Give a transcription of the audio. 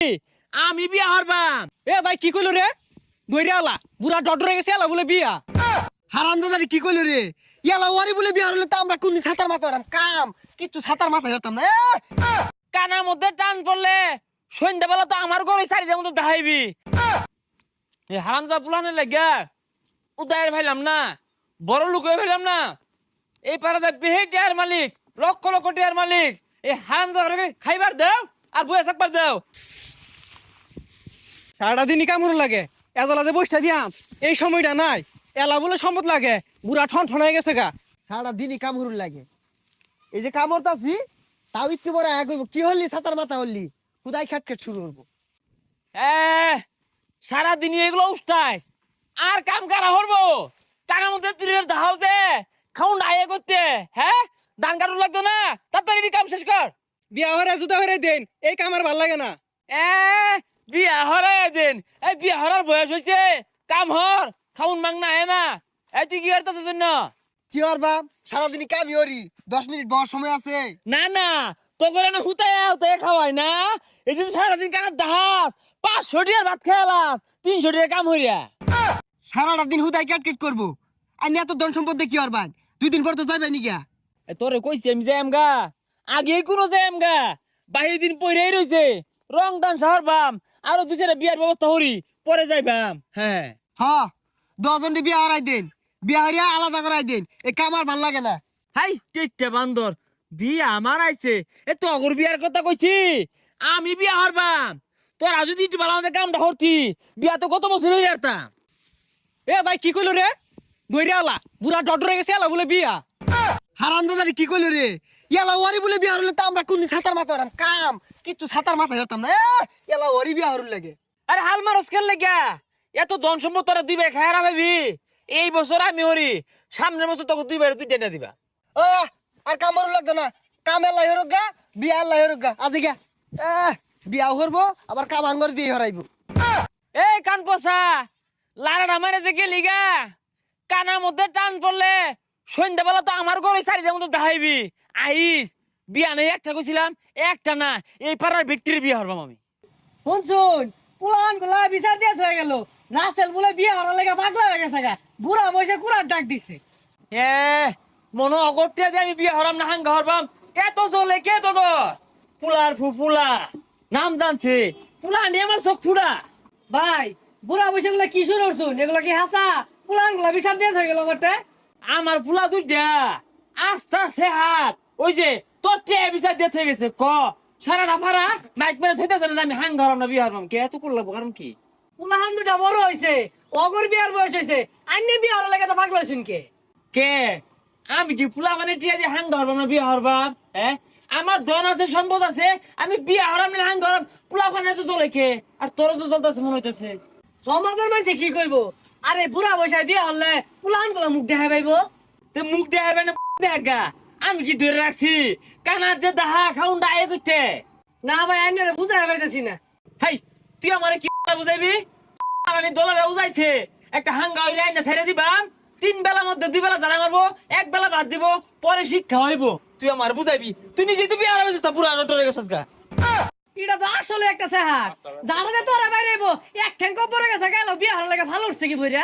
আমি বিয়া হরবাম। এ ভাই কি কইলো রে? দইরালা বুড়া ডডরে গেছে এলা বলে বিয়া। হারামজাদা কি কইলো রে? ইয়ালা ওয়ারি বলে বিয়া হলে তো আমরা কোনদিন ছাতার মাথা হতাম কাম কিচ্ছু ছাতার মাথা হতাম না। কানার মধ্যে টান পড়লে সন্ধ্যাবেলা তো আমার ঘরে চারিটার মতো দেখাইবি। এই হারামজা পুলানের লাগা উদয়ের ভাইলাম না, বড় লোক হয়ে ভাইলাম না। এই পাড়াতে বেহেটিয়ার মালিক, লক্ষ লক্ষ টিয়ার মালিক। এই হারামজা খাইবার দাও আর বয়ে থাকবার দাও। সারাটা দিনই কামড় লাগে, এজলা যে বসটা দিয়াম এই সময়টা নাই। এলা বলে সম্পদ লাগে, বুড়া ঠন ঠন হয়ে গেছে গা। সারা দিনই কামড় লাগে। এই যে কামড়তাছি তাও একটু বড় আগ হইব। কি হলি ছাতার মাথা হলি খুদাই খাটখাট শুরু করবো। সারাদিন এগুলো উষ্টাইস আর কাম কারা হরবো। টাকার মধ্যে তুই দাহাও যে খাউন আয়ে করতে। হ্যাঁ, দান কাটুন লাগতো না, তাড়াতাড়ি কাম শেষ কর। বিয়া হরে জুতা হরে দেন, এই কামার ভাল লাগে না। বিয়া হরাই দেন। এই বিয়া হরার বয়স হয়েছে, কাম হর, খাউন মাং না না। তুই কি করতে জন্য? কি আর বা সারাদিনই কামি হরি, 10 মিনিট বসার সময় আছে। না না, তো করে না হুতায় হুতায় খাওয়াই না। এই যে সারাদিন কানার দাহাস 500 টিয়ার ভাত খেয়ালাস, 300 টিয়ার কাম হইয়া। সারাটা দিন হুদাই কাটকেট করবো। আর এত ধন সম্পদ দেখি আর ভাই 2 দিন পর তো যাবে নি গা। তোরে কইছি আমি যাইম গা, আগে কোনো যাইম গা। বাহির দিন পইরাই রইছে, রং দান শহর বাম, আরো 2-4টা বিয়ার ব্যবস্থা হরি, পরে যাইবাম। হ্যাঁ হ্যাঁ 10 জন বিয়া হারাই দেন, বিয়া হারিয়া আলাদা করাই দেন। এই কাম আর ভাল লাগে না। হাই টেট্টা বান্দর, বিয়া আমার আইছে। তো অগর বিয়ার কথা কইছি, আমি বিয়া হরবাম। তোরা যদি একটু ভালো আমাদের কামটা হরতি, বিয়া তো কত বছর হয়ে যেতাম। এ ভাই কি কইলো রে? দইরালা বুড়া ডডরে গেছে এলা বলে বিয়া। হারামজাদা কি কইলো রে? ইয়ালা ওয়ারি বলে বিয়া হলে তো আমরা কোনদিন ছাতার মাথা হতাম কাম কিচ্ছু ছাতার মাথা হতাম না। ইয়ালা ওয়ারি বিয়া হরুন লাগে। আরে হাল মারস কেন লেগা? এত ধন সম্পদ তোরা দুই ভাই খায়ারা ভাবি। এই বছর আমি হরি, সামনের বছর তোকে 2 ভাই তুই টেনে দিবা। আর কাম হরুন লাগতো না। কাম এলাই হরুক গা, বিয়া এলাই হরুক গা। আজি গা বিয়া হরবো আবার কাম আঙ্গর দিয়ে হরাইবো। এই কান পচা, লারাটা মারে যে গেলি গা, কানার মধ্যে টান পড়লে সন্ধ্যাবেলা তো আমার ঘরে চারিটার মতো দেখাইবি। আইস, বিয়া নেই একটা কইছিলাম, একটা না, এই পাড়ার ব্যক্তির বিয়া হরবাম আমি। শুনছুন পুলান গুলা বিচার দিয়ে হয়ে গেল। রাসেল বলে বিয়া হওয়ার লেগে পাগলা হয়ে গেছে গা, বুড়া বসে কুড়ার ডাক দিছে। মনো অগরটিয়া দিয়ে আমি বিয়া হরাম না হাঙ্গা হরবাম। এত জলে কে তো পুলার ফুলা নাম জানছে, পুলা নিয়ে আমার চোখ ফুড়া। ভাই বুড়া বসে গুলা কি শুরু করছুন? এগুলা কি হাসা? পুলান গুলা বিচার দিয়ে হয়ে গেল বটে। আমার পুলা দুইটা আস্তা সেহাত, ওই যে তোর টেয়া বিচার দিয়ে হয়ে গেছে। সারাটা ফারা মাইক মেরে থইতেছে না যে আমি হাঙ্গা হরাম না বিয়া হরবাম। কে এত করলাম কারণ কি? পুলাহান দুটা বড় হয়েছে, অগর বিয়ার বয়স হয়েছে, আইনে বিয়া হওয়ার লেগে তো পাগলা হয়েছুন কে? কে আমি কি পুলা মানে টিয়া দিয়ে হাঙ্গা হরবাম না বিয়া হরবাম? আমার ধন আছে, সম্পদ আছে, আমি বিয়া হরাম না হাঙ্গা হরাম। পুলা মানে তো চলে কে? আর তোর তো চলতেছে মনে হইতেছে। সমাজের মানুষে কি কইব? আরে বুড়া বয়সে বিয়া হলে পুলাহান গুলা মুখ দেখা পাইব। তে মুখ দেখাবে না দেখা? আমি কি ধরে রাখছি? কানার যে দাহা খাউন দায়ে করতে। না ভাই আইনে বুঝাই পাইতেছি না। হাই, তুই আমারে কি বুঝাইবি? আনি ডলারে উজাইছে, একটা হাঙ্গা হইলে আইনা ছেড়ে দিবাম। 3 বেলার মধ্যে 2 বেলা জানা মারবো, 1 বেলা ভাত দিব, পরে শিক্ষা হইব। তুই আমার বুঝাইবি? তুই নিজে তো বিয়ে হারাইছিস, তা পুরা ডরে গেছিস গা। এটা তো আসলে একটা সেহার, জানাতে তোরা বাইরে এক ঠ্যাঙ্ক পরে গেছে গেল বিয়া হওয়ার লেগে ভালো উঠছে কি বইরা।